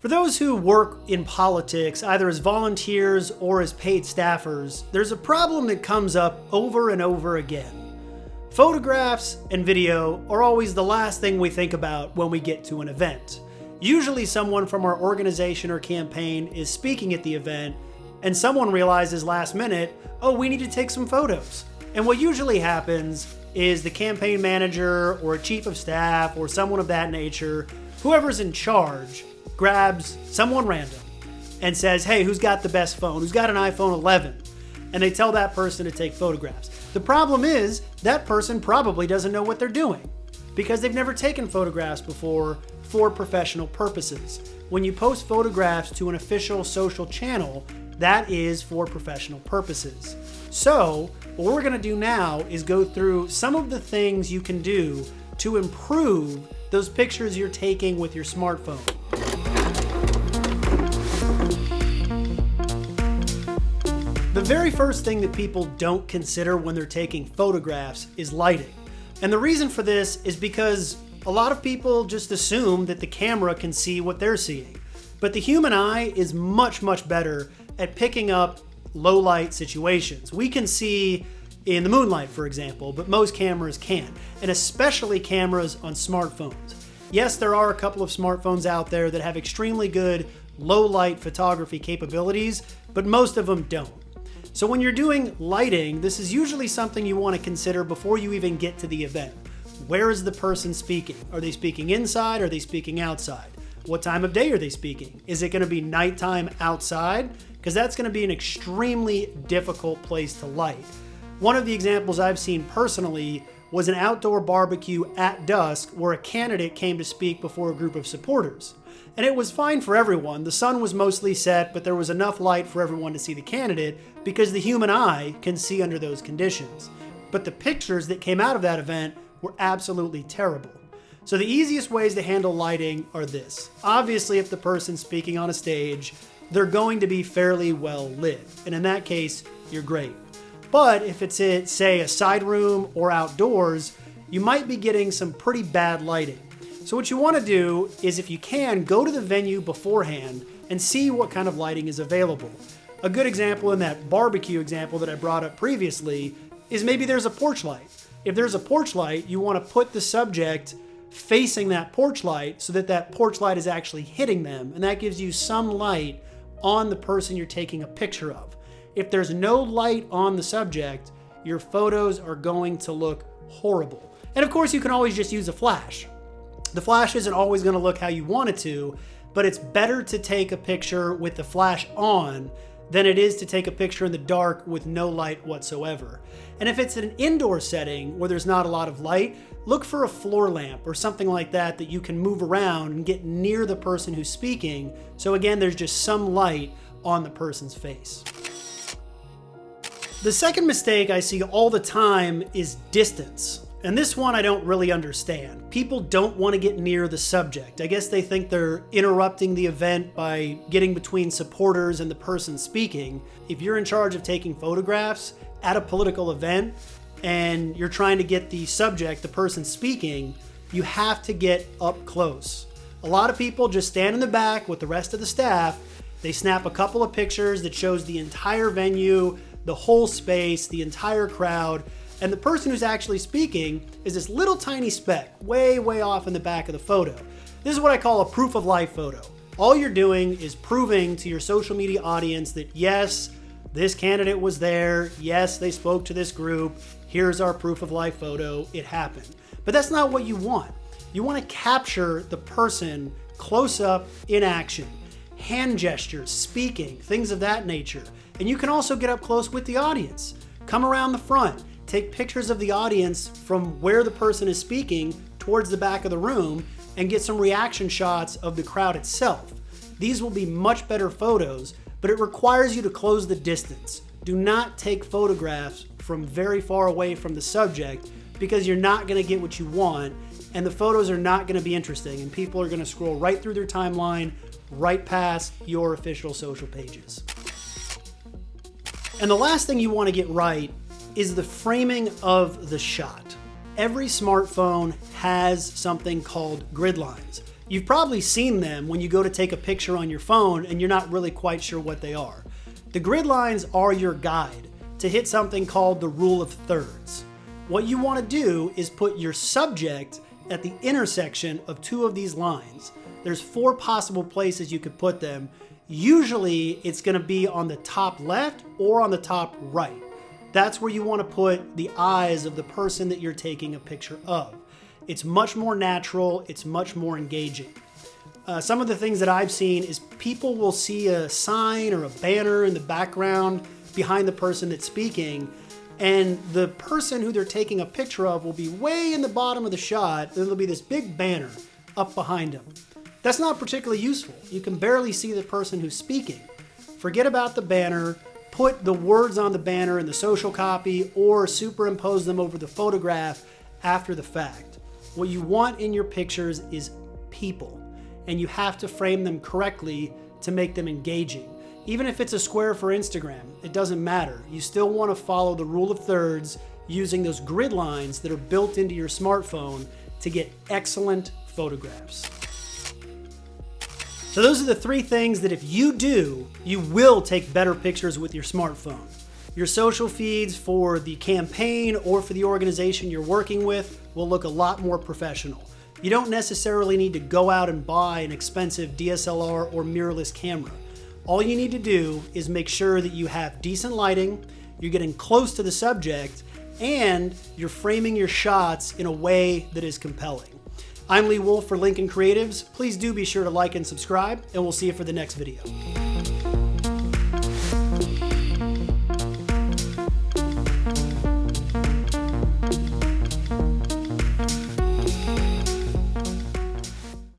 For those who work in politics, either as volunteers or as paid staffers, there's a problem that comes up over and over again. Photographs and video are always the last thing we think about when we get to an event. Usually someone from our organization or campaign is speaking at the event, and someone realizes last minute, oh, we need to take some photos. And what usually happens is the campaign manager or a chief of staff or someone of that nature, whoever's in charge, grabs someone random and says, hey, who's got the best phone? Who's got an iPhone 11? And they tell that person to take photographs. The problem is that person probably doesn't know what they're doing because they've never taken photographs before for professional purposes. When you post photographs to an official social channel, that is for professional purposes. So what we're going to do now is go through some of the things you can do to improve those pictures you're taking with your smartphone. The very first thing that people don't consider when they're taking photographs is lighting. And the reason for this is because a lot of people just assume that the camera can see what they're seeing. But the human eye is much, much better at picking up low light situations. We can see in the moonlight, for example, but most cameras can't, and especially cameras on smartphones. Yes, there are a couple of smartphones out there that have extremely good low light photography capabilities, but most of them don't. So when you're doing lighting, this is usually something you want to consider before you even get to the event. Where is the person speaking? Are they speaking inside? Are they speaking outside? What time of day are they speaking? Is it going to be nighttime outside? Because that's going to be an extremely difficult place to light. One of the examples I've seen personally was an outdoor barbecue at dusk where a candidate came to speak before a group of supporters. And it was fine for everyone. The sun was mostly set, but there was enough light for everyone to see the candidate because the human eye can see under those conditions. But the pictures that came out of that event were absolutely terrible. So the easiest ways to handle lighting are this. Obviously, if the person's speaking on a stage, they're going to be fairly well lit. And in that case, you're great. But if it's at, say, a side room or outdoors, you might be getting some pretty bad lighting. So what you want to do is, if you can, go to the venue beforehand and see what kind of lighting is available. A good example in that barbecue example that I brought up previously is maybe there's a porch light. If there's a porch light, you want to put the subject facing that porch light so that that porch light is actually hitting them, and that gives you some light on the person you're taking a picture of. If there's no light on the subject, your photos are going to look horrible. And of course, you can always just use a flash. The flash isn't always going to look how you want it to, but it's better to take a picture with the flash on than it is to take a picture in the dark with no light whatsoever. And if it's an indoor setting where there's not a lot of light, look for a floor lamp or something like that that you can move around and get near the person who's speaking. So again, there's just some light on the person's face. The second mistake I see all the time is distance. And this one I don't really understand. People don't want to get near the subject. I guess they think they're interrupting the event by getting between supporters and the person speaking. If you're in charge of taking photographs at a political event and you're trying to get the subject, the person speaking, you have to get up close. A lot of people just stand in the back with the rest of the staff. They snap a couple of pictures that shows the entire venue, the whole space, the entire crowd. And the person who's actually speaking is this little tiny speck way, way off in the back of the photo. This is what I call a proof of life photo. All you're doing is proving to your social media audience that yes, this candidate was there. Yes, they spoke to this group. Here's our proof of life photo. It happened. But that's not what you want. You want to capture the person close up in action, hand gestures, speaking, things of that nature. And you can also get up close with the audience. Come around the front. Take pictures of the audience from where the person is speaking towards the back of the room and get some reaction shots of the crowd itself. These will be much better photos, but it requires you to close the distance. Do not take photographs from very far away from the subject because you're not going to get what you want and the photos are not going to be interesting and people are going to scroll right through their timeline, right past your official social pages. And the last thing you want to get right is the framing of the shot. Every smartphone has something called grid lines. You've probably seen them when you go to take a picture on your phone and you're not really quite sure what they are. The grid lines are your guide to hit something called the rule of thirds. What you want to do is put your subject at the intersection of two of these lines. There's 4 possible places you could put them. Usually it's going to be on the top left or on the top right. That's where you want to put the eyes of the person that you're taking a picture of. It's much more natural, it's much more engaging. Some of the things that I've seen is people will see a sign or a banner in the background behind the person that's speaking, and the person who they're taking a picture of will be way in the bottom of the shot, and there'll be this big banner up behind them. That's not particularly useful. You can barely see the person who's speaking. Forget about the banner, put the words on the banner in the social copy, or superimpose them over the photograph after the fact. What you want in your pictures is people, and you have to frame them correctly to make them engaging. Even if it's a square for Instagram, it doesn't matter. You still want to follow the rule of thirds using those grid lines that are built into your smartphone to get excellent photographs. So those are the 3 things that if you do, you will take better pictures with your smartphone. Your social feeds for the campaign or for the organization you're working with will look a lot more professional. You don't necessarily need to go out and buy an expensive DSLR or mirrorless camera. All you need to do is make sure that you have decent lighting, you're getting close to the subject, and you're framing your shots in a way that is compelling. I'm Leigh Wolf for Lincoln Creatives. Please do be sure to like and subscribe, and we'll see you for the next video.